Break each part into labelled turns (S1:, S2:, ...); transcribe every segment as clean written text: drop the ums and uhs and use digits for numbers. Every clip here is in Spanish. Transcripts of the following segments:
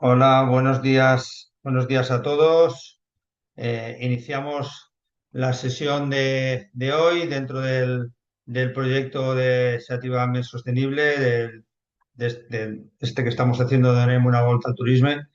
S1: Hola, buenos días a todos. Iniciamos la sesión de hoy dentro del proyecto de Sativa Més Sostenible, este que estamos haciendo de una Volta al Turisme.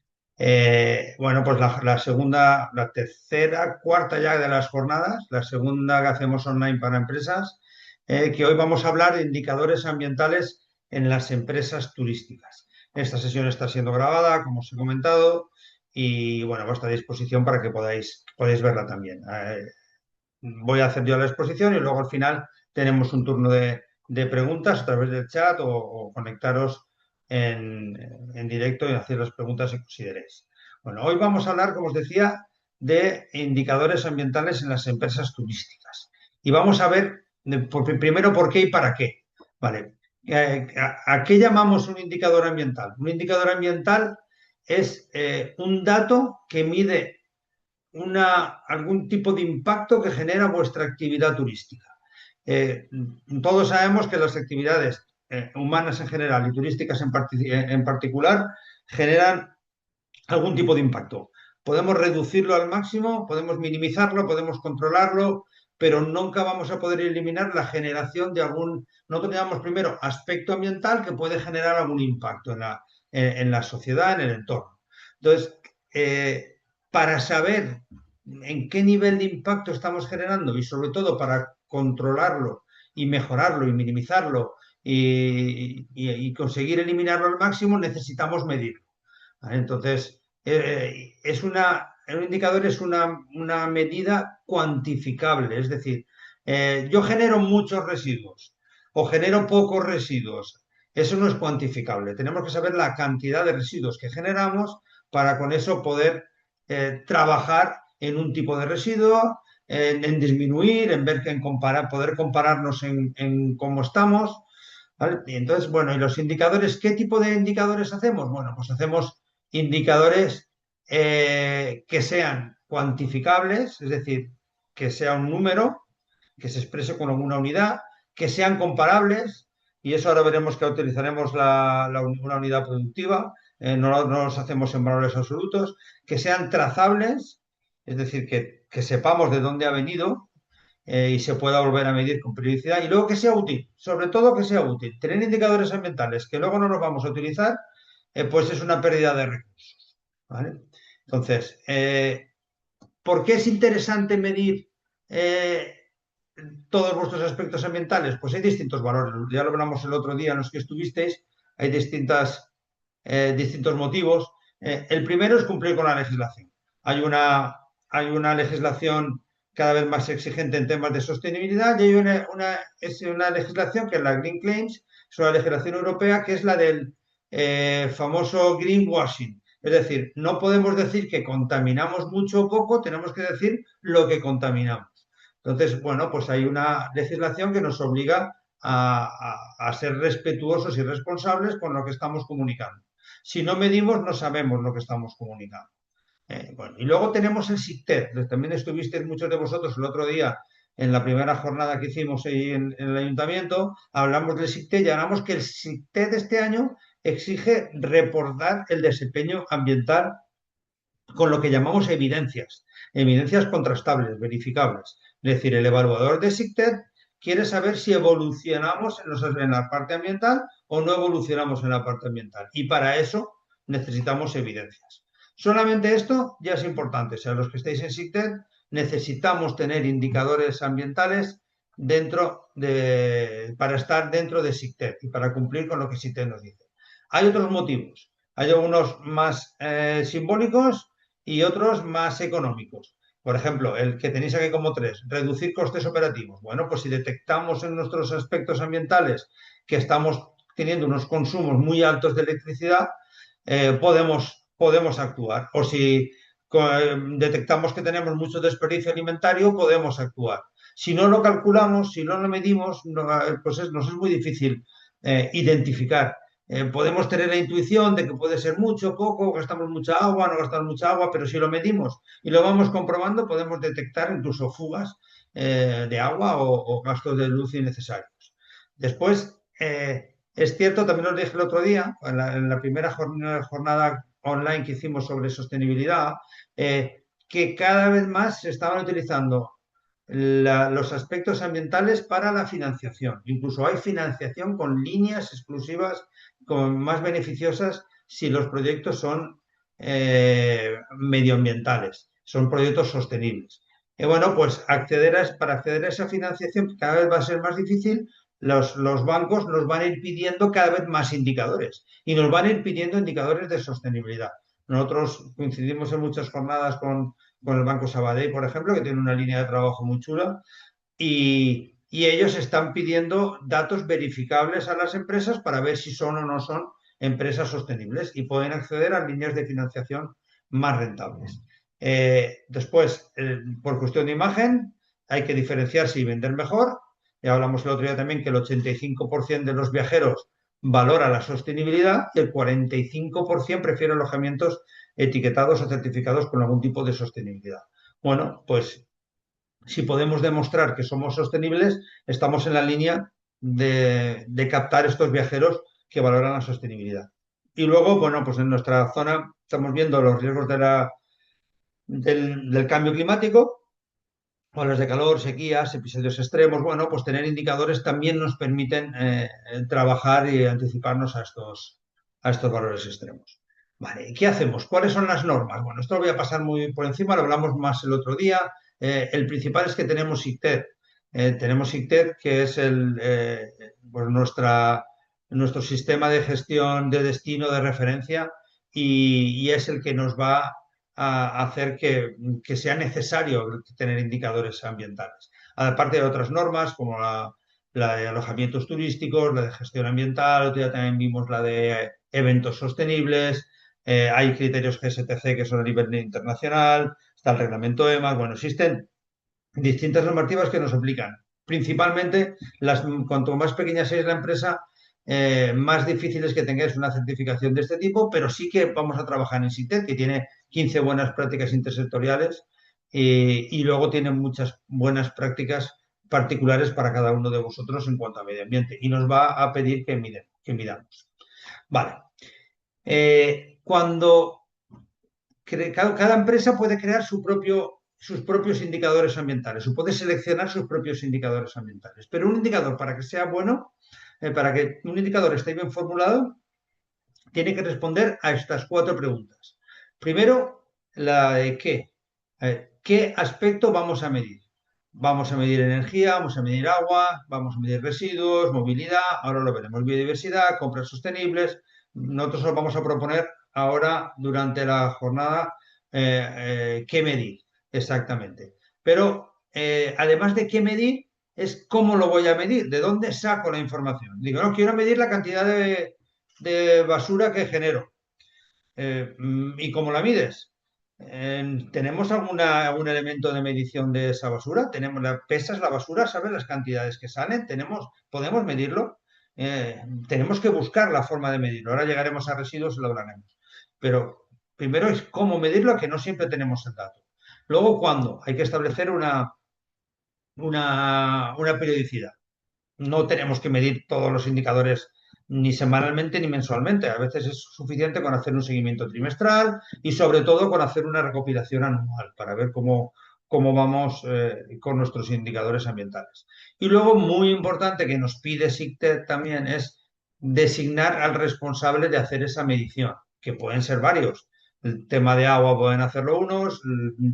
S1: Bueno, pues la segunda, la tercera, cuarta ya de las jornadas, la segunda que hacemos online para empresas, que hoy vamos a hablar de indicadores ambientales en las empresas turísticas. Esta sesión está siendo grabada, como os he comentado, y bueno, a vuestra disposición para que podáis verla también. Voy a hacer yo la exposición y luego al final tenemos un turno de preguntas a través del chat o conectaros en, en directo y hacer las preguntas que consideréis. Bueno, hoy vamos a hablar, como os decía, de indicadores ambientales en las empresas turísticas. Y vamos a ver primero por qué y para qué. Vale. ¿A qué llamamos un indicador ambiental? Un indicador ambiental es un dato que mide algún tipo de impacto que genera vuestra actividad turística. Eh, Todos sabemos que las actividades humanas en general y turísticas en particular generan algún tipo de impacto. Podemos reducirlo al máximo, podemos minimizarlo, podemos controlarlo, pero nunca vamos a poder eliminar la generación de no tenemos primero aspecto ambiental que puede generar algún impacto en la sociedad, en el entorno. Entonces, para saber en qué nivel de impacto estamos generando y sobre todo para controlarlo y mejorarlo y minimizarlo y conseguir eliminarlo al máximo, necesitamos medirlo. ¿Vale? Entonces, un indicador es una medida cuantificable, es decir, yo genero muchos residuos o genero pocos residuos. Eso no es cuantificable. Tenemos que saber la cantidad de residuos que generamos para con eso poder trabajar en un tipo de residuo, en disminuir, en ver que poder compararnos en cómo estamos. ¿Vale? Y entonces, bueno, ¿y los indicadores? ¿Qué tipo de indicadores hacemos? Bueno, pues hacemos indicadores que sean cuantificables, es decir, que sea un número, que se exprese con alguna unidad, que sean comparables, y eso ahora veremos que utilizaremos una unidad productiva, no los hacemos en valores absolutos, que sean trazables, es decir, que sepamos de dónde ha venido, y se pueda volver a medir con periodicidad y luego que sea útil, sobre todo que sea útil. Tener indicadores ambientales que luego no los vamos a utilizar, pues es una pérdida de recursos. ¿Vale? Entonces, ¿por qué es interesante medir todos vuestros aspectos ambientales? Pues hay distintos valores. Ya lo hablamos el otro día en los que estuvisteis. Hay distintos motivos. El primero es cumplir con la legislación. Hay una, hay una legislación cada vez más exigente en temas de sostenibilidad y hay es una legislación que es la Green Claims, es una legislación europea que es la del famoso greenwashing. Es decir, no podemos decir que contaminamos mucho o poco, tenemos que decir lo que contaminamos. Entonces, bueno, pues hay una legislación que nos obliga a ser respetuosos y responsables con lo que estamos comunicando. Si no medimos, no sabemos lo que estamos comunicando. Bueno, y luego tenemos el SICTED. También estuvisteis muchos de vosotros el otro día en la primera jornada que hicimos ahí en el ayuntamiento. Hablamos del SICTED y hablamos que el SICTED este año exige reportar el desempeño ambiental con lo que llamamos evidencias contrastables, verificables. Es decir, el evaluador de SICTED quiere saber si evolucionamos en la parte ambiental o no evolucionamos en la parte ambiental. Y para eso necesitamos evidencias. Solamente esto ya es importante. O sea, los que estáis en SICTED necesitamos tener indicadores ambientales para estar dentro de SICTED y para cumplir con lo que SICTED nos dice. Hay otros motivos. Hay algunos más simbólicos y otros más económicos. Por ejemplo, el que tenéis aquí como tres, reducir costes operativos. Bueno, pues si detectamos en nuestros aspectos ambientales que estamos teniendo unos consumos muy altos de electricidad, podemos actuar. O si detectamos que tenemos mucho desperdicio alimentario, podemos actuar. Si no lo calculamos, si no lo medimos, pues nos es muy difícil identificar. Podemos tener la intuición de que puede ser mucho, poco, gastamos mucha agua, no gastamos mucha agua, pero si lo medimos y lo vamos comprobando, podemos detectar incluso fugas de agua o gastos de luz innecesarios. Después, es cierto, también os dije el otro día, en la primera jornada online que hicimos sobre sostenibilidad, que cada vez más se estaban utilizando los aspectos ambientales para la financiación. Incluso hay financiación con líneas exclusivas, con más beneficiosas si los proyectos son medioambientales, son proyectos sostenibles. Y bueno, pues para acceder a esa financiación cada vez va a ser más difícil. Los bancos nos van a ir pidiendo cada vez más indicadores y nos van a ir pidiendo indicadores de sostenibilidad. Nosotros coincidimos en muchas jornadas con el Banco Sabadell, por ejemplo, que tiene una línea de trabajo muy chula, y ellos están pidiendo datos verificables a las empresas para ver si son o no son empresas sostenibles y pueden acceder a líneas de financiación más rentables. Después, por cuestión de imagen, hay que diferenciarse y vender mejor. Ya hablamos el otro día también que el 85% de los viajeros valora la sostenibilidad y el 45% prefiere alojamientos etiquetados o certificados con algún tipo de sostenibilidad. Bueno, pues si podemos demostrar que somos sostenibles, estamos en la línea de captar estos viajeros que valoran la sostenibilidad. Y luego, bueno, pues en nuestra zona estamos viendo los riesgos del cambio climático, olas de calor, sequías, episodios extremos. Bueno, pues tener indicadores también nos permiten trabajar y anticiparnos a estos valores extremos. Vale, ¿y qué hacemos? ¿Cuáles son las normas? Bueno, esto lo voy a pasar muy por encima, lo hablamos más el otro día. El principal es que tenemos ICTED. Tenemos ICTED, que es pues nuestro sistema de gestión de destino de referencia y es el que nos va a hacer que sea necesario tener indicadores ambientales. Aparte de otras normas como la de alojamientos turísticos, la de gestión ambiental, otro día también vimos la de eventos sostenibles, hay criterios GSTC que son a nivel internacional, está el reglamento EMAS, bueno, existen distintas normativas que nos aplican. Principalmente, cuanto más pequeña es la empresa, más difícil es que tengáis una certificación de este tipo, pero sí que vamos a trabajar en SITED, que tiene 15 buenas prácticas intersectoriales y luego tiene muchas buenas prácticas particulares para cada uno de vosotros en cuanto a medio ambiente y nos va a pedir que midamos. Vale. Cuando cada empresa puede crear sus propios indicadores ambientales o puede seleccionar sus propios indicadores ambientales. Pero un indicador, para que sea bueno, para que un indicador esté bien formulado, tiene que responder a estas 4 preguntas. Primero, la de qué. ¿Qué aspecto vamos a medir? Vamos a medir energía, vamos a medir agua, vamos a medir residuos, movilidad, ahora lo veremos, biodiversidad, compras sostenibles. Nosotros os vamos a proponer ahora durante la jornada qué medir exactamente. Pero además de qué medir, es cómo lo voy a medir, de dónde saco la información. Digo, no, quiero medir la cantidad de basura que genero. ¿Y cómo la mides? ¿Tenemos algún elemento de medición de esa basura? ¿Pesas la basura? ¿Sabes las cantidades que salen? ¿Podemos medirlo? Tenemos que buscar la forma de medirlo. Ahora llegaremos a residuos y lo hablaremos. Pero primero es cómo medirlo, que no siempre tenemos el dato. Luego, ¿cuándo? Hay que establecer una periodicidad. No tenemos que medir todos los indicadores ni semanalmente ni mensualmente. A veces es suficiente con hacer un seguimiento trimestral y sobre todo con hacer una recopilación anual para ver cómo vamos con nuestros indicadores ambientales. Y luego, muy importante que nos pide SICTED también es designar al responsable de hacer esa medición, que pueden ser varios. El tema de agua pueden hacerlo unos,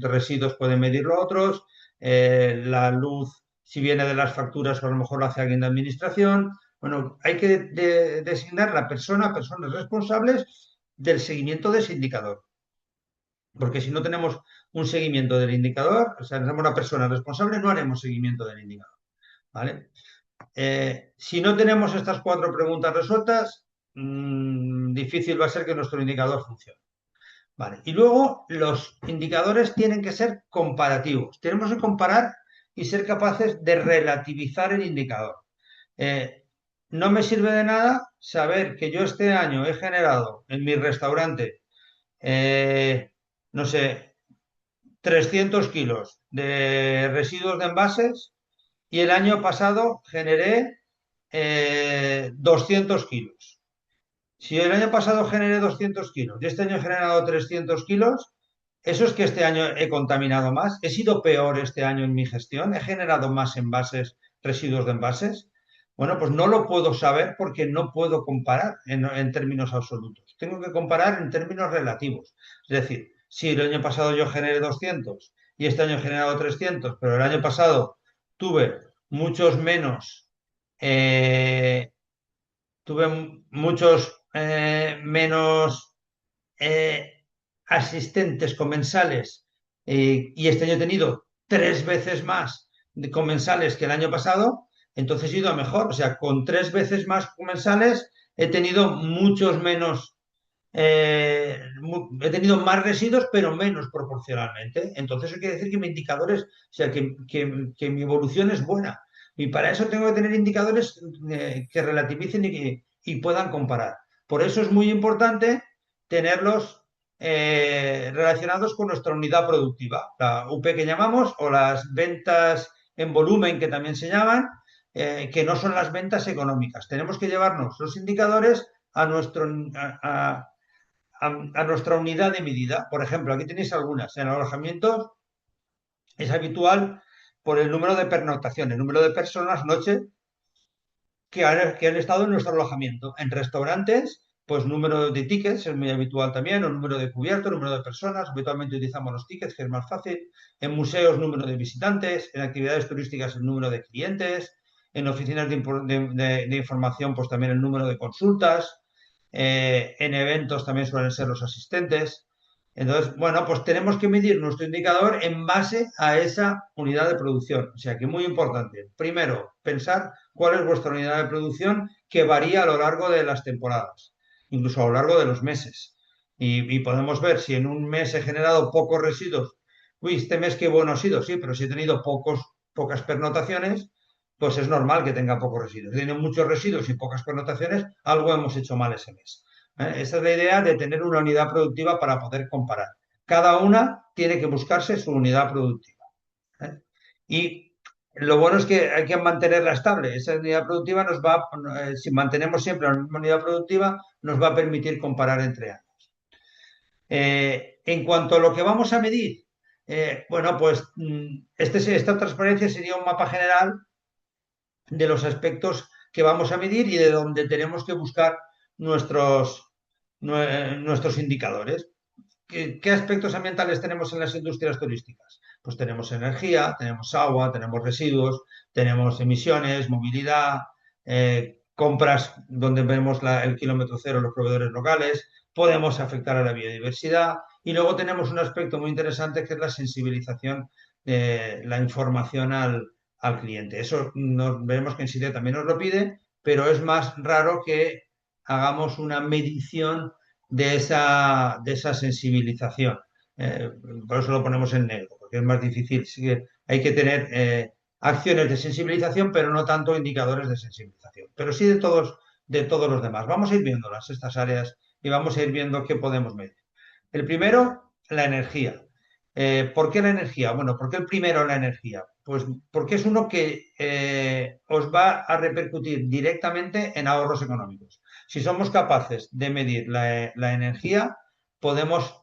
S1: residuos pueden medirlo otros, la luz si viene de las facturas o a lo mejor lo hace alguien de administración. Bueno, hay que designar personas responsables del seguimiento de ese indicador. Porque si no tenemos un seguimiento del indicador, o sea, no tenemos una persona responsable, no haremos seguimiento del indicador. ¿Vale? Si no tenemos estas 4 preguntas resueltas, difícil va a ser que nuestro indicador funcione. Vale. Y luego los indicadores tienen que ser comparativos. Tenemos que comparar y ser capaces de relativizar el indicador. No me sirve de nada saber que yo este año he generado en mi restaurante, no sé, 300 kilos de residuos de envases y el año pasado generé 200 kilos. Si el año pasado generé 200 kilos y este año he generado 300 kilos, ¿eso es que este año he contaminado más? ¿He sido peor este año en mi gestión? ¿He generado más envases, residuos de envases? Bueno, pues no lo puedo saber porque no puedo comparar en términos absolutos. Tengo que comparar en términos relativos. Es decir, si el año pasado yo generé 200 y este año he generado 300, pero el año pasado tuve muchos menos eh, muchos menos asistentes comensales y este año he tenido 3 veces más de comensales que el año pasado, entonces he ido a mejor. O sea, con 3 veces más comensales he tenido muchos menos, he tenido más residuos, pero menos proporcionalmente. Entonces eso quiere decir que mi indicadores, o sea, que mi evolución es buena. Y para eso tengo que tener indicadores que relativicen y puedan comparar. Por eso es muy importante tenerlos relacionados con nuestra unidad productiva, la UP que llamamos, o las ventas en volumen que también se llaman, que no son las ventas económicas. Tenemos que llevarnos los indicadores a, nuestro, a nuestra unidad de medida. Por ejemplo, aquí tenéis algunas. En alojamientos es habitual por el número de pernoctaciones, el número de personas noche que han estado en nuestro alojamiento. En restaurantes, pues número de tickets es muy habitual también, o número de cubiertos, número de personas. Habitualmente utilizamos los tickets, que es más fácil. En museos, número de visitantes. En actividades turísticas, el número de clientes. En oficinas de información, pues también el número de consultas. En eventos también suelen ser los asistentes. Entonces, bueno, pues tenemos que medir nuestro indicador en base a esa unidad de producción. O sea que muy importante. Primero, pensar cuál es vuestra unidad de producción que varía a lo largo de las temporadas, incluso a lo largo de los meses. Y podemos ver si en un mes he generado pocos residuos. Uy, este mes qué bueno ha sido, sí, pero si he tenido pocas pernotaciones, pues es normal que tenga pocos residuos. Si tiene muchos residuos y pocas pernotaciones, algo hemos hecho mal ese mes. Esa es la idea de tener una unidad productiva para poder comparar. Cada una tiene que buscarse su unidad productiva. ¿Eh? Y lo bueno es que hay que mantenerla estable. Esa unidad productiva si mantenemos siempre la misma unidad productiva, nos va a permitir comparar entre años. En cuanto a lo que vamos a medir, bueno, pues esta transparencia sería un mapa general de los aspectos que vamos a medir y de donde tenemos que buscar nuestros indicadores. ¿Qué aspectos ambientales tenemos en las industrias turísticas? Pues tenemos energía, tenemos agua, tenemos residuos, tenemos emisiones, movilidad, compras donde vemos el kilómetro cero, los proveedores locales, podemos afectar a la biodiversidad y luego tenemos un aspecto muy interesante que es la sensibilización de la información al cliente. Eso veremos que en sitio también nos lo pide, pero es más raro que hagamos una medición de esa sensibilización. Eh, por eso lo ponemos en negro, porque es más difícil. Sí que hay que tener acciones de sensibilización, pero no tanto indicadores de sensibilización. Pero sí de todos los demás. Vamos a ir viéndolas, estas áreas, y vamos a ir viendo qué podemos medir. El primero, la energía. ¿Por qué la energía? Bueno, ¿por qué el primero la energía? Pues porque es uno que os va a repercutir directamente en ahorros económicos. Si somos capaces de medir la energía, podemos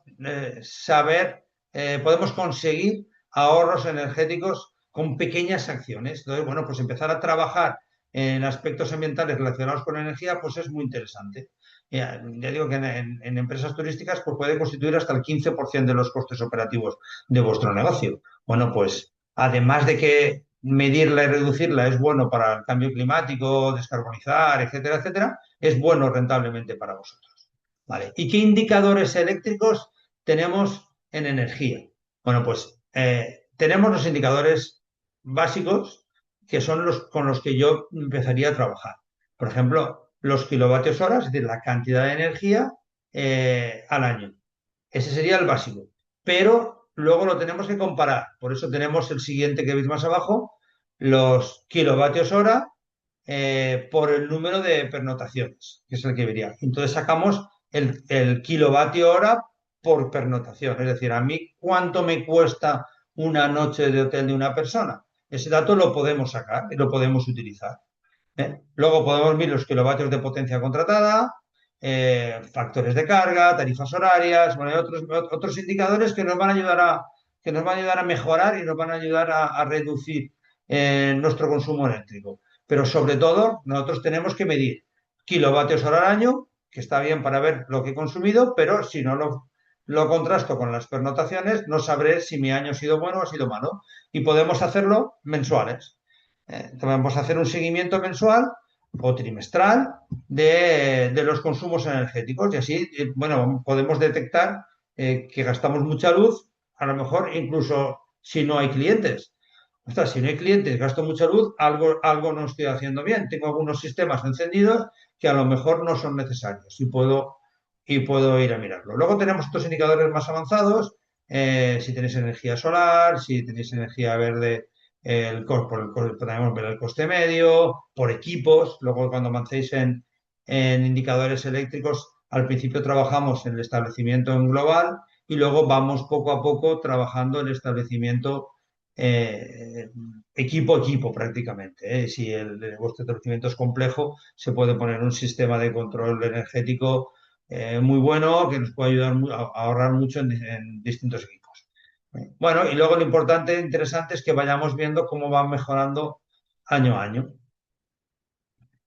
S1: podemos conseguir ahorros energéticos con pequeñas acciones. Entonces, bueno, pues empezar a trabajar en aspectos ambientales relacionados con la energía, pues es muy interesante. Ya digo que en empresas turísticas pues puede constituir hasta el 15% de los costes operativos de vuestro negocio. Bueno, pues además de que medirla y reducirla es bueno para el cambio climático, descarbonizar, etcétera, etcétera, es bueno rentablemente para vosotros. ¿Vale? ¿Y qué indicadores eléctricos tenemos en energía? Bueno, pues tenemos los indicadores básicos que son los con los que yo empezaría a trabajar. Por ejemplo, los kilovatios hora, es decir, la cantidad de energía al año. Ese sería el básico. Pero luego lo tenemos que comparar. Por eso tenemos el siguiente que veis más abajo, los kilovatios hora por el número de pernotaciones, que es el que vería. Entonces sacamos el kilovatio hora por pernotación. Es decir, a mí cuánto me cuesta una noche de hotel de una persona. Ese dato lo podemos sacar y lo podemos utilizar. Luego podemos ver los kilovatios de potencia contratada, factores de carga, tarifas horarias, bueno, hay otros indicadores que nos van a ayudar que nos van a ayudar a mejorar y nos van a ayudar a reducir nuestro consumo eléctrico. Pero sobre todo, nosotros tenemos que medir kilovatios hora al año, que está bien para ver lo que he consumido, pero si no lo contrasto con las pernotaciones, no sabré si mi año ha sido bueno o ha sido malo. Y podemos hacerlo mensuales. Podemos hacer un seguimiento mensual o trimestral de los consumos energéticos y así, bueno, podemos detectar que gastamos mucha luz, a lo mejor incluso si no hay clientes. Ostras, si no hay clientes, gasto mucha luz, algo no estoy haciendo bien. Tengo algunos sistemas encendidos que a lo mejor no son necesarios y puedo ir a mirarlo. Luego tenemos otros indicadores más avanzados, si tenéis energía solar, si tenéis energía verde, podemos ver el coste medio, por equipos. Luego cuando avancéis en indicadores eléctricos, al principio trabajamos en el establecimiento en global y luego vamos poco a poco trabajando el establecimiento eh, equipo a equipo prácticamente. Si vuestro establecimiento es complejo, se puede poner un sistema de control energético muy bueno que nos puede ayudar a ahorrar mucho en distintos equipos. Bueno, y luego lo importante, interesante es que vayamos viendo cómo va mejorando año a año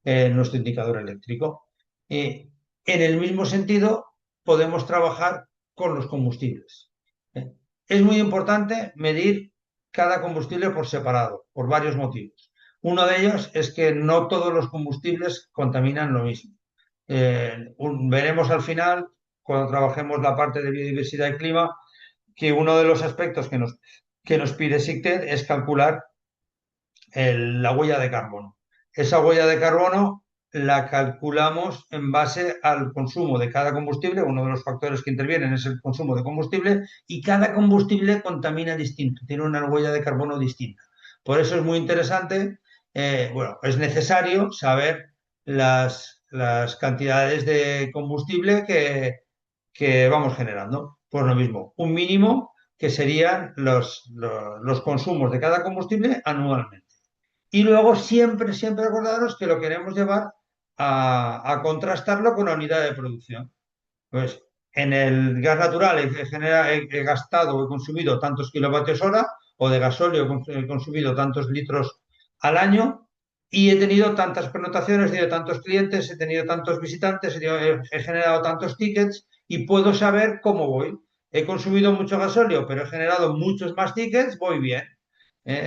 S1: nuestro indicador eléctrico. En el mismo sentido, podemos trabajar con los combustibles. Eh, Es muy importante medir cada combustible por separado, por varios motivos. Uno de ellos es que no todos los combustibles contaminan lo mismo. Veremos al final, cuando trabajemos la parte de biodiversidad y clima, que uno de los aspectos que nos pide SICTED es calcular la huella de carbono. Esa huella de carbono la calculamos en base al consumo de cada combustible. Uno de los factores que intervienen es el consumo de combustible y cada combustible contamina distinto, tiene una huella de carbono distinta. Por eso es muy interesante, bueno, es necesario saber las cantidades de combustible que vamos generando. Pues lo mismo, un mínimo que serían los consumos de cada combustible anualmente. Y luego siempre, siempre acordaros que lo queremos llevar a contrastarlo con la unidad de producción. Pues en el gas natural he gastado o he consumido tantos kilovatios hora, o de gasóleo he consumido tantos litros al año, y he tenido tantas pernotaciones, he tenido tantos clientes, he tenido tantos visitantes, he generado tantos tickets y puedo saber cómo voy. He consumido mucho gasóleo, pero he generado muchos más tickets, voy bien.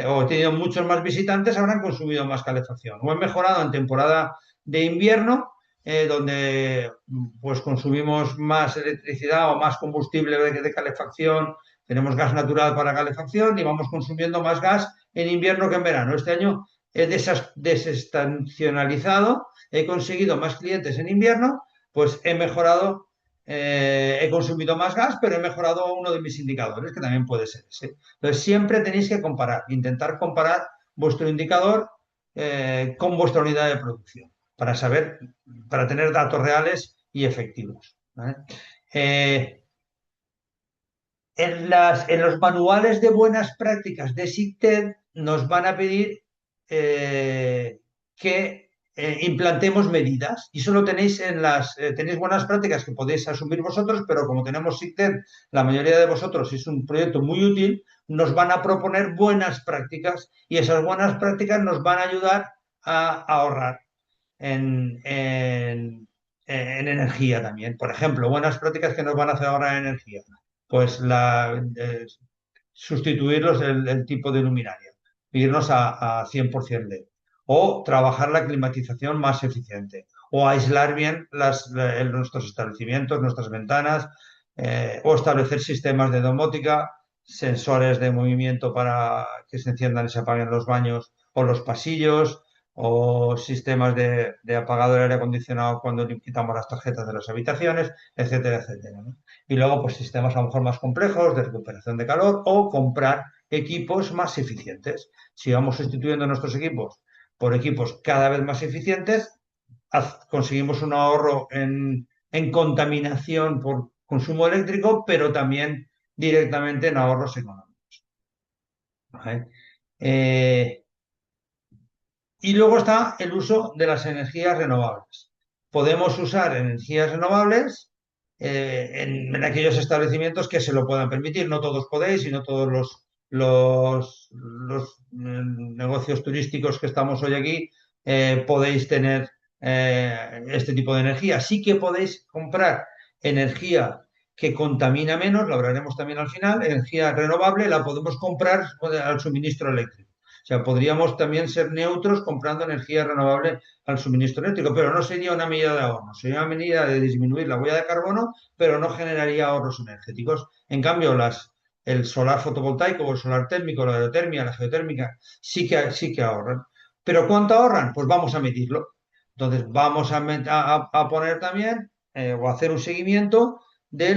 S1: O he tenido muchos más visitantes, habrán consumido más calefacción. O he mejorado en temporada de invierno, donde pues consumimos más electricidad o más combustible de calefacción, tenemos gas natural para calefacción y vamos consumiendo más gas en invierno que en verano. Este año he desestacionalizado, he conseguido más clientes en invierno, pues he mejorado, he consumido más gas, pero he mejorado uno de mis indicadores, que también puede ser ese. Entonces, siempre tenéis que comparar, intentar comparar vuestro indicador con vuestra unidad de producción para saber, para tener datos reales y efectivos. ¿Vale? Eh, en los manuales de buenas prácticas de SICTED nos van a pedir que implantemos medidas y solo tenéis tenéis buenas prácticas que podéis asumir vosotros, pero como tenemos SICTED, la mayoría de vosotros es un proyecto muy útil, nos van a proponer buenas prácticas y esas buenas prácticas nos van a ayudar a ahorrar en energía también. Por ejemplo, buenas prácticas que nos van a hacer ahorrar en energía. Pues sustituirlos el tipo de luminaria, irnos a 100% LED. O trabajar la climatización más eficiente. O aislar bien nuestros establecimientos, nuestras ventanas. O establecer sistemas de domótica, sensores de movimiento para que se enciendan y se apaguen los baños o los pasillos, o sistemas de apagado de aire acondicionado cuando quitamos las tarjetas de las habitaciones, etcétera, etcétera, ¿no? Y luego, pues sistemas a lo mejor más complejos de recuperación de calor o comprar equipos más eficientes. Si vamos sustituyendo nuestros equipos por equipos cada vez más eficientes, conseguimos un ahorro en contaminación por consumo eléctrico, pero también directamente en ahorros económicos. ¿Vale? Y luego está el uso de las energías renovables. podemos usar energías renovables en aquellos establecimientos que se lo puedan permitir. No todos podéis y no todos los negocios turísticos que estamos hoy aquí podéis tener este tipo de energía. Sí que podéis comprar energía que contamina menos, lo hablaremos también al final, energía renovable la podemos comprar al suministro eléctrico. O sea, podríamos también ser neutros comprando energía renovable al suministro eléctrico, pero no sería una medida de ahorro, sería una medida de disminuir la huella de carbono, pero no generaría ahorros energéticos. En cambio, el solar fotovoltaico o el solar térmico, la aerotermia, la geotérmica, sí que ahorran. ¿Pero cuánto ahorran? Pues vamos a medirlo. Entonces, vamos a poner también o hacer un seguimiento de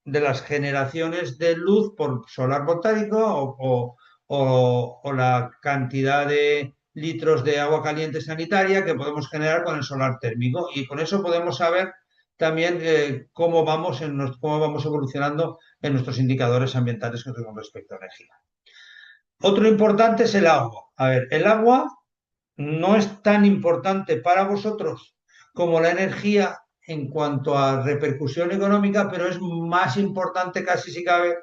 S1: las generaciones de luz por solar voltaico o la cantidad de litros de agua caliente sanitaria que podemos generar con el solar térmico. Y con eso podemos saber también cómo vamos evolucionando en nuestros indicadores ambientales con respecto a energía. Otro importante es el agua. A ver, el agua no es tan importante para vosotros como la energía en cuanto a repercusión económica, pero es más importante casi si cabe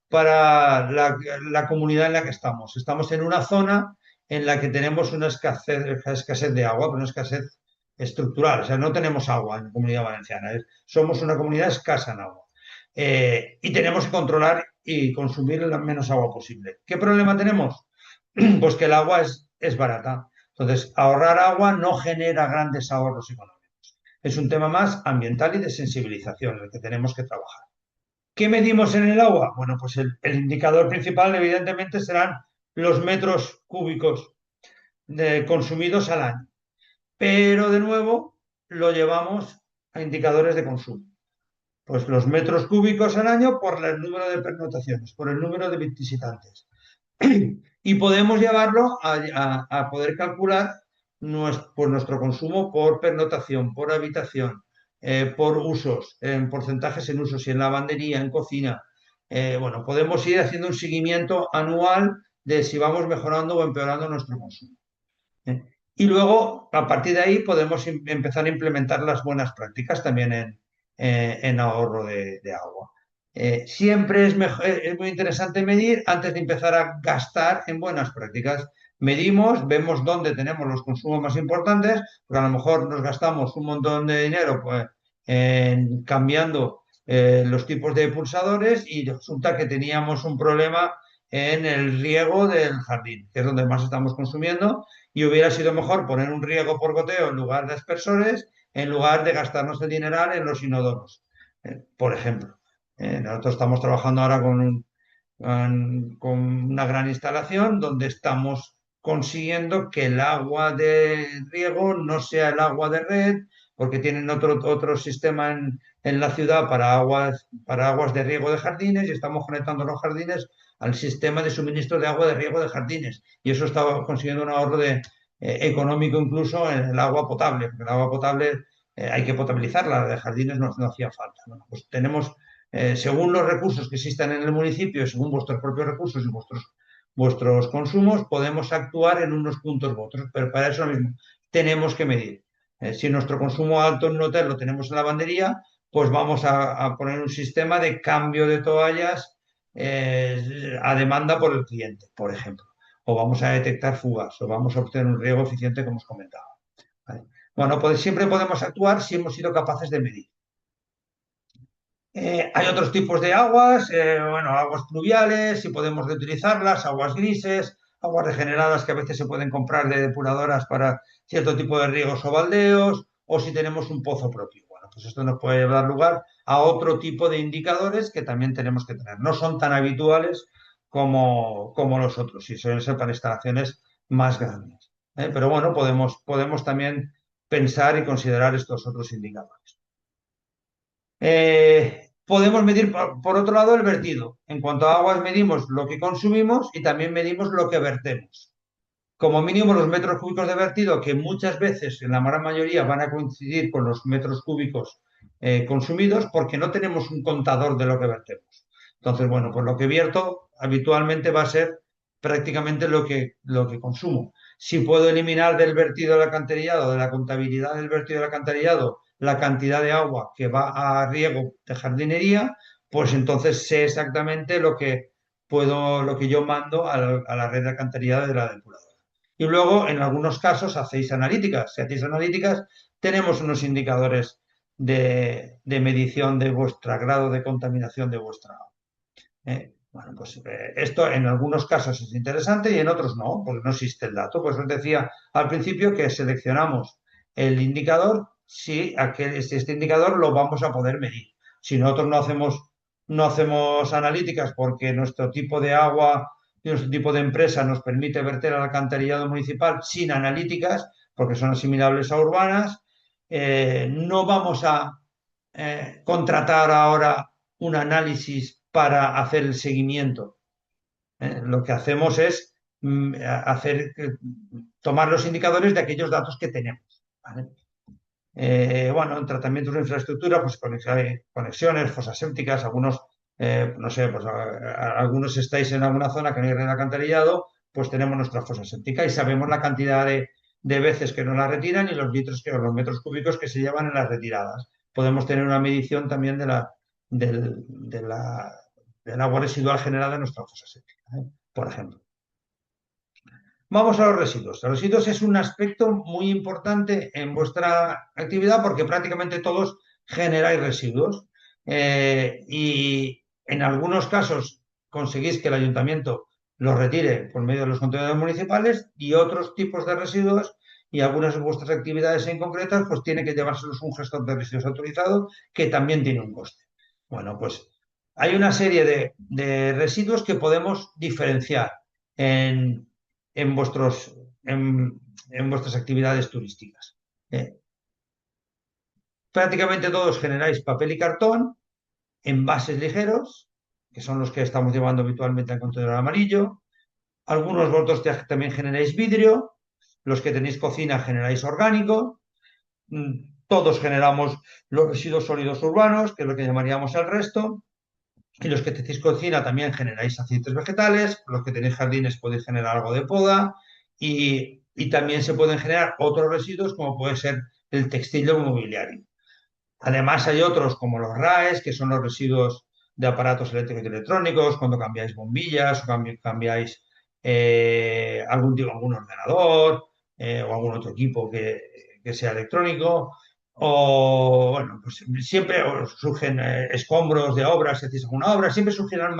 S1: para la comunidad en la que estamos. Estamos en una zona en la que tenemos una escasez de agua, pero una escasez estructural. O sea, no tenemos agua en la Comunidad Valenciana. Somos una comunidad escasa en agua. Y tenemos que controlar y consumir la menos agua posible. ¿Qué problema tenemos? Pues que el agua es barata. Entonces, ahorrar agua no genera grandes ahorros económicos. Es un tema más ambiental y de sensibilización en el que tenemos que trabajar. ¿Qué medimos en el agua? Bueno, pues el indicador principal, evidentemente, serán los metros cúbicos consumidos al año. Pero, de nuevo, lo llevamos a indicadores de consumo. Pues los metros cúbicos al año por el número de pernotaciones, por el número de visitantes. Y podemos llevarlo a poder calcular nuestro consumo por pernotación, por habitación, por usos, en porcentajes en usos, y en lavandería, en cocina. Bueno, podemos ir haciendo un seguimiento anual de si vamos mejorando o empeorando nuestro consumo. ¿Eh? Y luego, a partir de ahí, podemos empezar a implementar las buenas prácticas también en ahorro de agua. Siempre es muy interesante medir antes de empezar a gastar en buenas prácticas. Medimos, vemos dónde tenemos los consumos más importantes, porque a lo mejor nos gastamos un montón de dinero pues, en cambiando los tipos de pulsadores y resulta que teníamos un problema en el riego del jardín, que es donde más estamos consumiendo, y hubiera sido mejor poner un riego por goteo en lugar de aspersores, en lugar de gastarnos el dineral en los inodoros, por ejemplo. Nosotros estamos trabajando ahora con una gran instalación donde estamos consiguiendo que el agua de riego no sea el agua de red, porque tienen otro sistema en la ciudad para aguas de riego de jardines, y estamos conectando los jardines al sistema de suministro de agua de riego de jardines. Y eso está consiguiendo un ahorro económico incluso en el agua potable, porque el agua potable hay que potabilizarla, la de jardines no hacía falta. Bueno, pues tenemos según los recursos que existan en el municipio, según vuestros propios recursos y vuestros consumos, podemos actuar en unos puntos u otros, pero para eso mismo tenemos que medir. Si nuestro consumo alto en un hotel lo tenemos en la lavandería, pues vamos a poner un sistema de cambio de toallas a demanda por el cliente, por ejemplo. O vamos a detectar fugas, o vamos a obtener un riego eficiente, como os comentaba. ¿Vale? Bueno, pues siempre podemos actuar si hemos sido capaces de medir. Hay otros tipos de aguas, bueno, aguas pluviales, si podemos reutilizarlas, aguas grises, aguas regeneradas que a veces se pueden comprar de depuradoras para cierto tipo de riegos o baldeos, o si tenemos un pozo propio. Bueno, pues esto nos puede dar lugar a otro tipo de indicadores que también tenemos que tener. No son tan habituales como los otros, y suelen ser para instalaciones más grandes. Pero bueno, podemos también pensar y considerar estos otros indicadores. Podemos medir, por otro lado, el vertido. En cuanto a aguas, medimos lo que consumimos y también medimos lo que vertemos. Como mínimo, los metros cúbicos de vertido, que muchas veces, en la gran mayoría, van a coincidir con los metros cúbicos consumidos, porque no tenemos un contador de lo que vertemos. Entonces, bueno, pues lo que vierto habitualmente va a ser prácticamente lo que consumo. si puedo eliminar del vertido del alcantarillado, de la contabilidad del vertido del alcantarillado, la cantidad de agua que va a riego de jardinería, pues entonces sé exactamente lo que yo mando a la red de alcantarillado de la depuradora. Y luego, en algunos casos, hacéis analíticas. Si hacéis analíticas, tenemos unos indicadores de medición de vuestro grado de contaminación de vuestra agua. Bueno, pues esto en algunos casos es interesante y en otros no, porque no existe el dato. Pues os decía al principio que seleccionamos el indicador si este indicador lo vamos a poder medir. Si nosotros no hacemos analíticas porque nuestro tipo de agua y nuestro tipo de empresa nos permite verter al alcantarillado municipal sin analíticas, porque son asimilables a urbanas, no vamos a contratar ahora un análisis para hacer el seguimiento. Lo que hacemos es tomar los indicadores de aquellos datos que tenemos. ¿Vale? Bueno, en tratamientos de infraestructura, pues conexiones, fosas sépticas, algunos, no sé, pues algunos estáis en alguna zona que no hay red de alcantarillado, pues tenemos nuestra fosa séptica y sabemos la cantidad de veces que nos la retiran y los litros los metros cúbicos que se llevan en las retiradas. Podemos tener una medición también del, de la, del agua residual generada en nuestra fosa séptica, por ejemplo. Vamos a los residuos. Los residuos es un aspecto muy importante en vuestra actividad porque prácticamente todos generáis residuos y en algunos casos conseguís que el ayuntamiento los retire por medio de los contenedores municipales y otros tipos de residuos y algunas de vuestras actividades en concretas pues tiene que llevárselos un gestor de residuos autorizado que también tiene un coste. Bueno, pues hay una serie de residuos que podemos diferenciar en en, vuestros, en vuestras actividades turísticas. Eh, Prácticamente todos generáis papel y cartón, envases ligeros, que son los que estamos llevando habitualmente al contenedor amarillo. Algunos vosotros también generáis vidrio, los que tenéis cocina generáis orgánico, todos generamos los residuos sólidos urbanos, que es lo que llamaríamos el resto, y los que tenéis cocina también generáis aceites vegetales, los que tenéis jardines podéis generar algo de poda y también se pueden generar otros residuos como puede ser el textil o el mobiliario. Además hay otros como los RAEs, que son los residuos de aparatos eléctricos y electrónicos, cuando cambiáis bombillas o cambiáis algún ordenador o algún otro equipo que sea electrónico. O, bueno, pues siempre os surgen escombros de obras, si hacéis alguna obra, siempre surgirán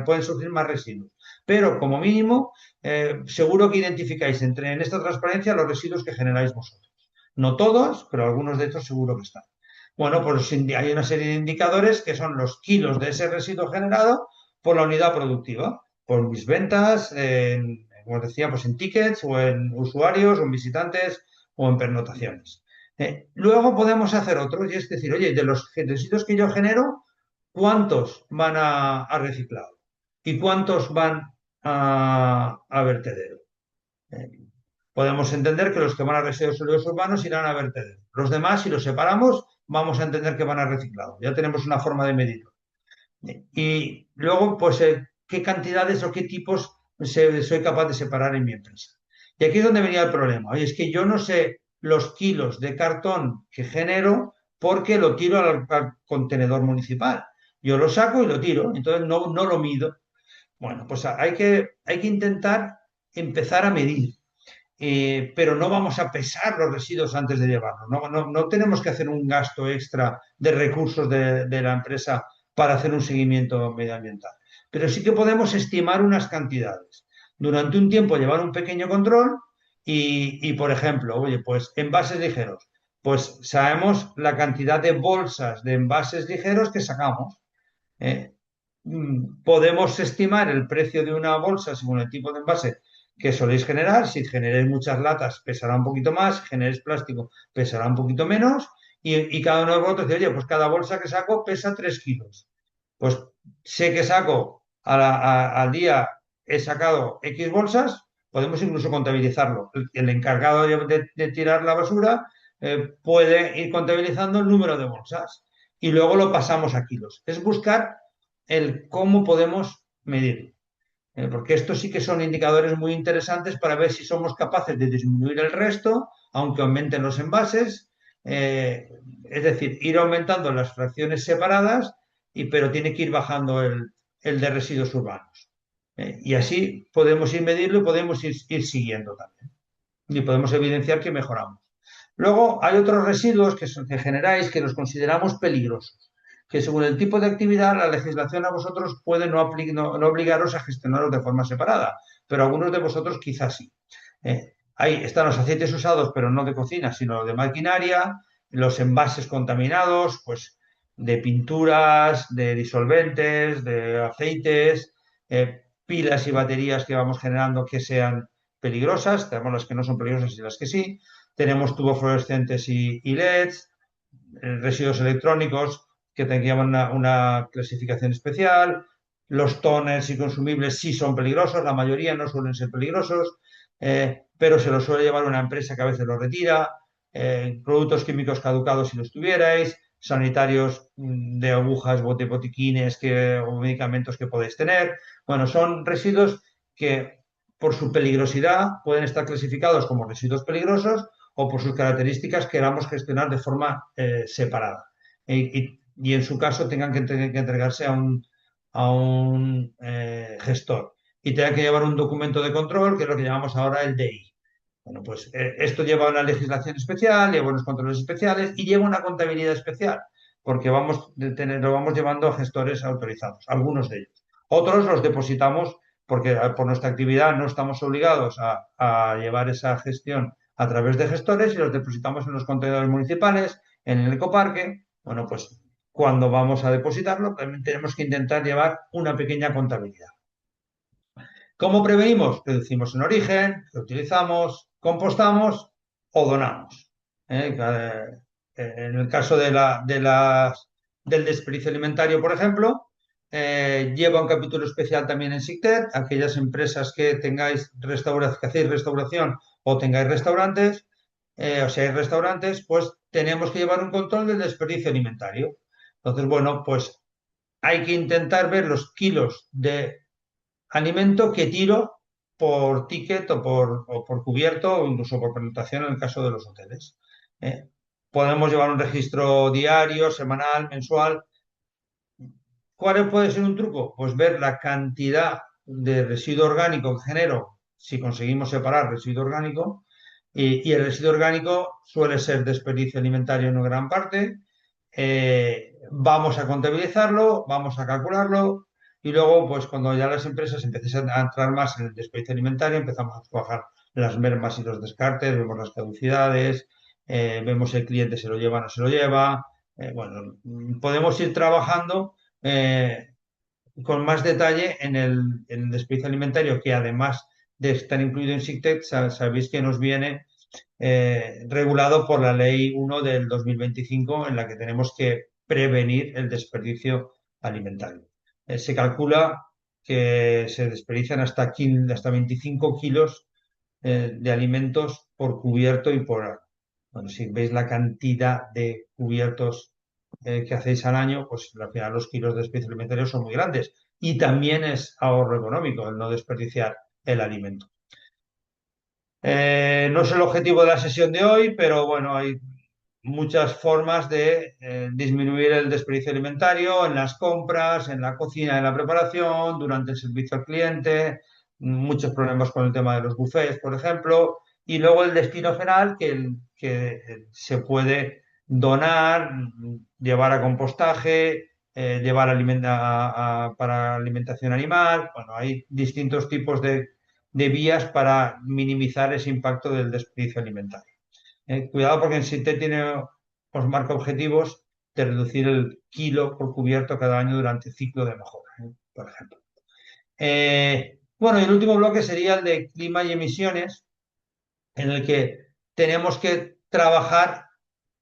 S1: pueden surgir más residuos. Pero como mínimo, seguro que identificáis en esta transparencia los residuos que generáis vosotros. No todos, pero algunos de estos seguro que están. Bueno, pues hay una serie de indicadores que son los kilos de ese residuo generado por la unidad productiva, por mis ventas, como os decía, pues en tickets o en usuarios o en visitantes o en pernotaciones. Luego podemos hacer otros y es decir, oye, de los residuos que yo genero, ¿cuántos van a reciclado? ¿Y cuántos van a vertedero? Eh, Podemos entender que los que van a residuos sólidos urbanos irán a vertedero. Los demás, si los separamos, vamos a entender que van a reciclado. Ya tenemos una forma de medirlo. Y luego, pues, qué cantidades o qué tipos soy capaz de separar en mi empresa. Y aquí es donde venía el problema. Oye, es que yo no sé los kilos de cartón que genero porque lo tiro al contenedor municipal. Yo lo saco y lo tiro, entonces no lo mido. Bueno, pues hay que intentar empezar a medir, pero no vamos a pesar los residuos antes de llevarlos. No tenemos que hacer un gasto extra de recursos de la empresa para hacer un seguimiento medioambiental. Pero sí que podemos estimar unas cantidades. Durante un tiempo llevar un pequeño control por ejemplo, oye, pues envases ligeros. Pues sabemos la cantidad de bolsas de envases ligeros que sacamos. ¿Eh? Podemos estimar el precio de una bolsa según el tipo de envase que soléis generar. Si generáis muchas latas, pesará un poquito más. Si generáis plástico, pesará un poquito menos. Y cada uno de vosotros dice, oye, pues cada bolsa que saco pesa 3 kilos. Pues sé que saco al día, he sacado X bolsas, podemos incluso contabilizarlo. El encargado de tirar la basura puede ir contabilizando el número de bolsas y luego lo pasamos a kilos. Es buscar el cómo podemos medir. porque estos sí que son indicadores muy interesantes para ver si somos capaces de disminuir el resto, aunque aumenten los envases, eh, es decir, ir aumentando las fracciones separadas, pero tiene que ir bajando el de residuos urbanos. Y así podemos ir medirlo y podemos ir siguiendo también. Y podemos evidenciar que mejoramos. Luego hay otros residuos que generáis que los consideramos peligrosos, que según el tipo de actividad la legislación a vosotros puede no obligaros a gestionarlos de forma separada, pero algunos de vosotros quizás sí. Ahí están los aceites usados, pero no de cocina, sino de maquinaria, los envases contaminados, pues de pinturas, de disolventes, de aceites, pilas y baterías que vamos generando que sean peligrosas, tenemos las que no son peligrosas y las que sí, tenemos tubos fluorescentes y LEDs, residuos electrónicos que llevan una clasificación especial, los toners y consumibles sí son peligrosos, la mayoría no suelen ser peligrosos, pero se los suele llevar una empresa que a veces los retira, productos químicos caducados si los tuvierais, sanitarios de agujas, botiquines o medicamentos que podéis tener. Bueno, son residuos que por su peligrosidad pueden estar clasificados como residuos peligrosos o por sus características queramos gestionar de forma separada. Y en su caso tengan que entregarse a un gestor y tengan que llevar un documento de control, que es lo que llamamos ahora el DI. Bueno, pues esto lleva una legislación especial, lleva unos controles especiales y lleva una contabilidad especial, porque lo vamos llevando a gestores autorizados, algunos de ellos. Otros los depositamos porque por nuestra actividad no estamos obligados a llevar esa gestión a través de gestores y los depositamos en los contenedores municipales, en el ecoparque. Bueno, pues cuando vamos a depositarlo, también tenemos que intentar llevar una pequeña contabilidad. ¿Cómo prevenimos? Reducimos en origen, reutilizamos, compostamos o donamos. En el caso del desperdicio alimentario, por ejemplo, lleva un capítulo especial también en SICTET, aquellas empresas que que hacéis restauración o tengáis restaurantes, o seáis restaurantes, pues tenemos que llevar un control del desperdicio alimentario. Entonces, bueno, pues hay que intentar ver los kilos de alimento que tiro por ticket o por cubierto o incluso por penetración en el caso de los hoteles. ¿eh? Podemos llevar un registro diario, semanal, mensual. ¿Cuál puede ser un truco? Pues ver la cantidad de residuo orgánico que genero si conseguimos separar residuo orgánico. Y el residuo orgánico suele ser desperdicio alimentario en una gran parte. Vamos a contabilizarlo, vamos a calcularlo y luego, pues cuando ya las empresas empiecen a entrar más en el desperdicio alimentario, empezamos a trabajar las mermas y los descartes, vemos las caducidades, vemos si el cliente se lo lleva o no se lo lleva. Bueno, podemos ir trabajando eh, con más detalle en el desperdicio alimentario, que además de estar incluido en SICTET, sabéis que nos viene regulado por la Ley 1 del 2025, en la que tenemos que prevenir el desperdicio alimentario. Se calcula que se desperdician hasta 25 kilos de alimentos por cubierto y por hora. Bueno, si veis la cantidad de cubiertos que hacéis al año, pues al final los kilos de desperdicio alimentario son muy grandes. Y también es ahorro económico el no desperdiciar el alimento. No es el objetivo de la sesión de hoy, pero bueno, hay muchas formas de disminuir el desperdicio alimentario en las compras, en la cocina, en la preparación, durante el servicio al cliente, muchos problemas con el tema de los buffets, por ejemplo, y luego el destino final que se puede donar, llevar a compostaje, llevar para alimentación animal. Bueno, hay distintos tipos de vías para minimizar ese impacto del desperdicio alimentario. Cuidado porque en SITE os marca objetivos de reducir el kilo por cubierto cada año durante el ciclo de mejora, por ejemplo. Bueno, y el último bloque sería el de clima y emisiones, en el que tenemos que trabajar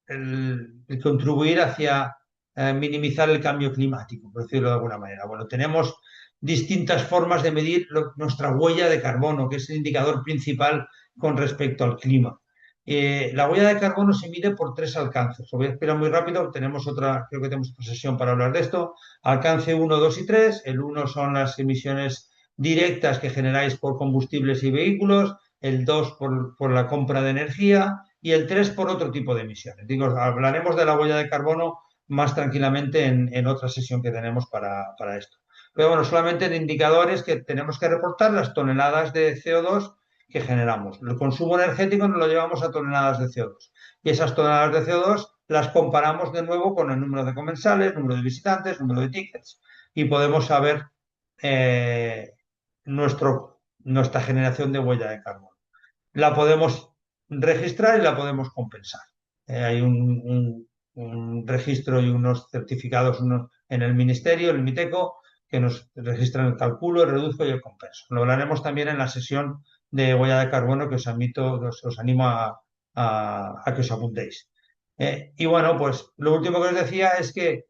S1: el contribuir hacia minimizar el cambio climático, por decirlo de alguna manera. Bueno, tenemos distintas formas de medir nuestra huella de carbono, que es el indicador principal con respecto al clima. La huella de carbono se mide por tres alcances. Lo voy a explicar muy rápido. Creo que tenemos otra sesión para hablar de esto. Alcance 1, 2 y 3. El 1 son las emisiones directas que generáis por combustibles y vehículos, el 2 por la compra de energía y el 3 por otro tipo de emisiones. Digo, hablaremos de la huella de carbono más tranquilamente en otra sesión que tenemos para esto. Pero bueno, solamente en indicadores que tenemos que reportar las toneladas de CO2 que generamos. El consumo energético nos lo llevamos a toneladas de CO2. Y esas toneladas de CO2 las comparamos de nuevo con el número de comensales, número de visitantes, número de tickets y podemos saber eh, nuestra generación de huella de carbono. La podemos registrar y la podemos compensar. Hay un registro y unos certificados en el Ministerio, el MITECO, que nos registran el cálculo, el reduzco y el compenso. Lo hablaremos también en la sesión de huella de carbono que os animo a que os apuntéis. Y bueno, pues lo último que os decía es que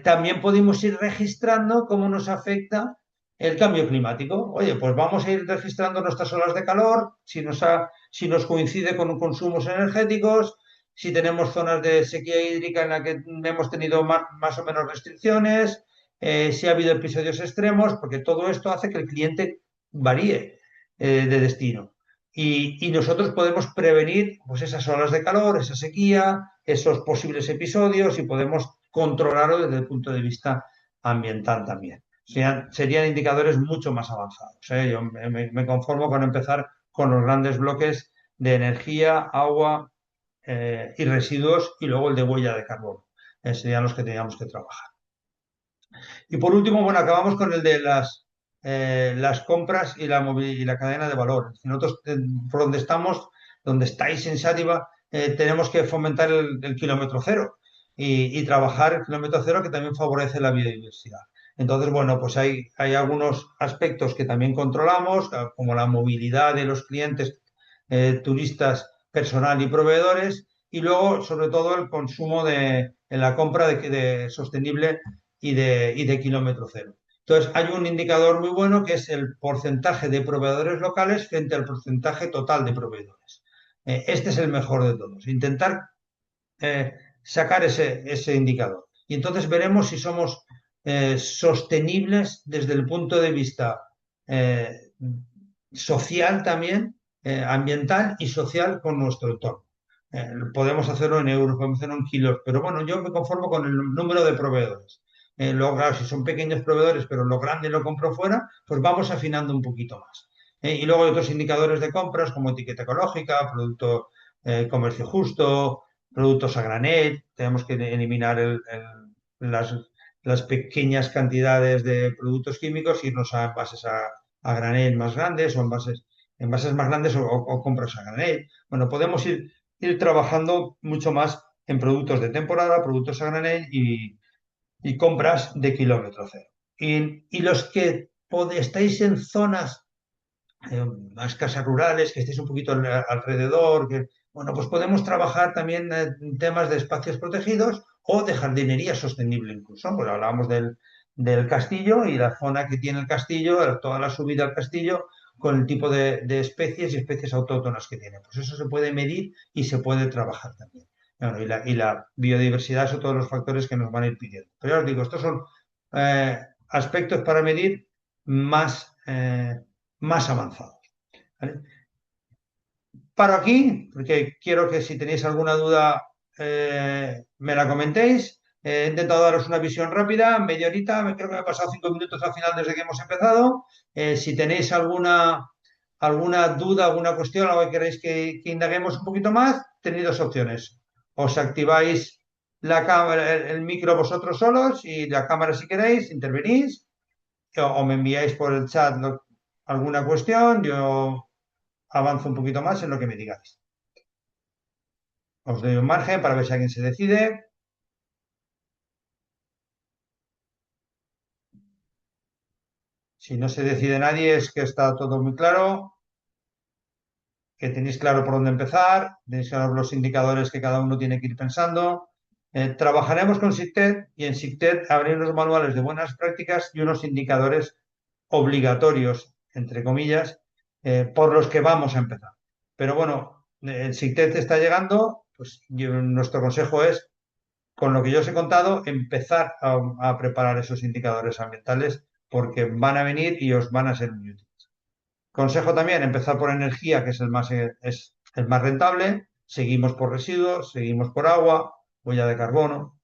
S1: también podemos ir registrando cómo nos afecta el cambio climático. Oye, pues vamos a ir registrando nuestras olas de calor, si nos coincide con consumos energéticos, si tenemos zonas de sequía hídrica en la que hemos tenido más o menos restricciones, si ha habido episodios extremos, porque todo esto hace que el cliente varíe de destino. Y nosotros podemos prevenir pues, esas olas de calor, esa sequía, esos posibles episodios y podemos controlarlo desde el punto de vista ambiental también. Serían indicadores mucho más avanzados. Yo me conformo con empezar con los grandes bloques de energía, agua y residuos y luego el de huella de carbono. Serían los que teníamos que trabajar. Y por último, bueno, acabamos con el de las compras y la cadena de valor. Nosotros, por donde estamos, donde estáis en Sátiva, tenemos que fomentar el kilómetro cero y trabajar el kilómetro cero que también favorece la biodiversidad. Entonces, bueno, pues hay algunos aspectos que también controlamos, como la movilidad de los clientes, turistas, personal y proveedores, y luego, sobre todo, el consumo en la compra de sostenible y de kilómetro cero. Entonces, hay un indicador muy bueno que es el porcentaje de proveedores locales frente al porcentaje total de proveedores. Este es el mejor de todos. Intentar sacar ese indicador. Y entonces veremos si somos sostenibles desde el punto de vista eh, social también, ambiental y social con nuestro entorno. Podemos hacerlo en euros, podemos hacerlo en kilos, pero bueno, yo me conformo con el número de proveedores. Luego, claro, si son pequeños proveedores, pero lo grande lo compro fuera, pues vamos afinando un poquito más. Y luego hay otros indicadores de compras como etiqueta ecológica, producto comercio justo, productos a granel, tenemos que eliminar las, las pequeñas cantidades de productos químicos, irnos a envases a granel más grandes o envases más grandes o compras a granel. Bueno, podemos ir trabajando mucho más en productos de temporada, productos a granel y compras de kilómetro cero. Y los que estáis en zonas más casas rurales, que estéis un poquito alrededor, bueno, pues podemos trabajar también en temas de espacios protegidos o de jardinería sostenible incluso. Pues hablábamos del castillo y la zona que tiene el castillo, toda la subida al castillo, con el tipo de especies y especies autóctonas que tiene. Pues eso se puede medir y se puede trabajar también. Bueno, y la biodiversidad son todos los factores que nos van a ir pidiendo. Pero ya os digo, estos son aspectos para medir más avanzados. ¿Vale? Paro aquí, porque quiero que si tenéis alguna duda me la comentéis. He intentado daros una visión rápida, media horita, creo que me he pasado 5 minutos al final desde que hemos empezado. Si tenéis alguna duda, alguna cuestión, algo que queréis que indaguemos un poquito más, tenéis dos opciones. Os activáis la cámara, el micro vosotros solos y la cámara si queréis, intervenís, o me enviáis por el chat alguna cuestión, yo avanzo un poquito más en lo que me digáis. Os doy un margen para ver si alguien se decide. Si no se decide nadie, es que está todo muy claro, que tenéis claro por dónde empezar, tenéis claro los indicadores que cada uno tiene que ir pensando. Trabajaremos con SICTED y en SICTED habrá unos manuales de buenas prácticas y unos indicadores obligatorios, entre comillas, por los que vamos a empezar. Pero bueno, el SICTED está llegando, pues nuestro consejo es con lo que yo os he contado, empezar a preparar esos indicadores ambientales porque van a venir y os van a ser muy útiles. Consejo también, empezar por energía, que es el más rentable, seguimos por residuos, seguimos por agua, huella de carbono,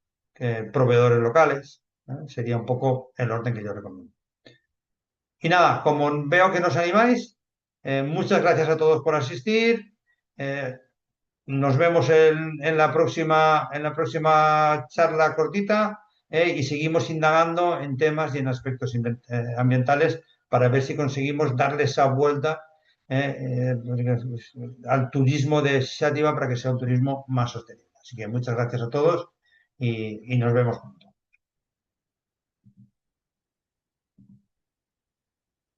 S1: proveedores locales, ¿eh? Sería un poco el orden que yo recomiendo. Y nada, como veo que nos animáis, muchas gracias a todos por asistir. Eh, Nos vemos en la próxima charla cortita, y seguimos indagando en temas y en aspectos ambientales para ver si conseguimos darle esa vuelta al turismo de Xàtiva para que sea un turismo más sostenible. Así que muchas gracias a todos y nos vemos pronto.